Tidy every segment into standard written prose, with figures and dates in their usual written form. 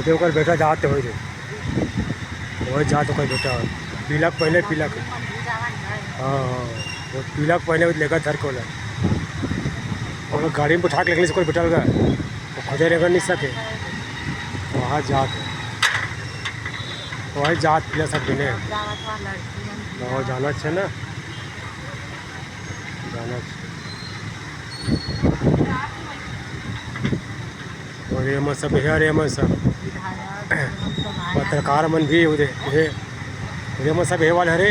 होते ओकर बेटा जाते हो रे वही जात ओकर बेटा तिलक पहले तिलक हाँ हाँ वो तिलक पहले लेकर धर को और गाड़ी में उठा के लेकिन से कोई बैठल गए वो खुदे रह नहीं सके वहाँ जात है वही जात पिला सब बिने और जाना छे ना जाना और ये मन सब है मन सब पत्रकार मन भी उधर मन सब वाले हरे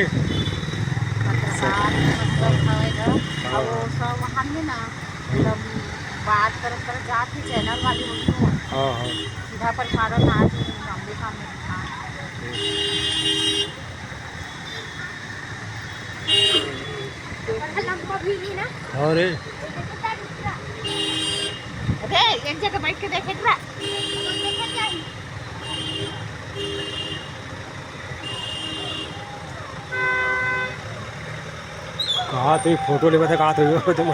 बात कर जाती चैनल वाली होती हाँ हाँ सीधा प्रसारण आज सामने सामने अरे अरे एक जगह बैठ के देखे था कहा तो फोटो लेवा थे कहा तो तुम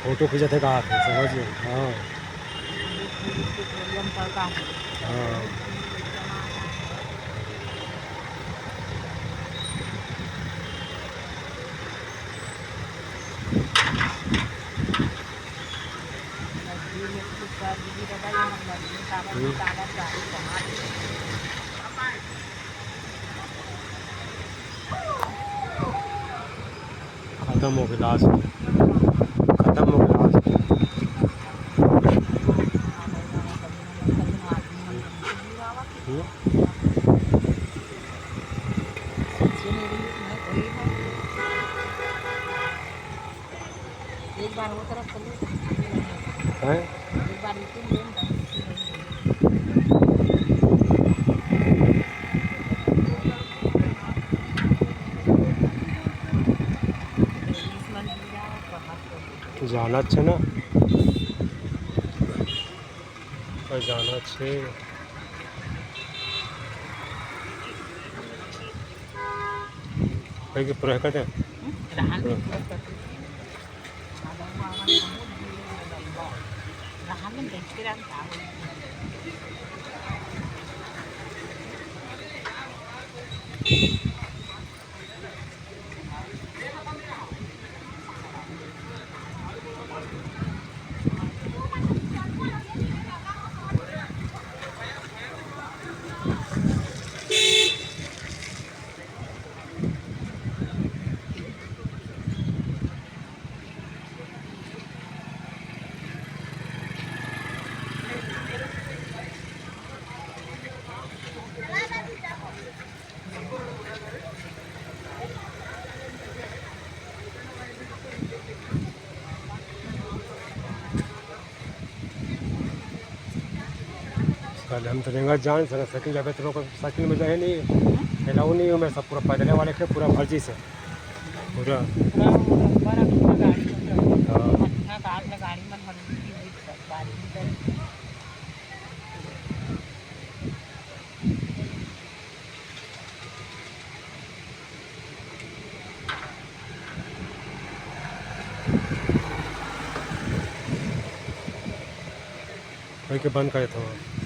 फोटो खींचा थे कहा थे समझ हाँ हाँ खत्म हो गया लास्ट खत्म हो गया लास्ट एक बार वो तरफ है एक बार जाना अच्छे ना जाना अच्छे भाई पूरा करते हैं कल हम तो नहीं जान सर साइकिल जाते तो लोग साइकिल में जाए नहीं अलाउ नहीं हूँ मैं सब पूरा पैदल वाले थे पूरा फर्जी से पूरा के बंद करे थे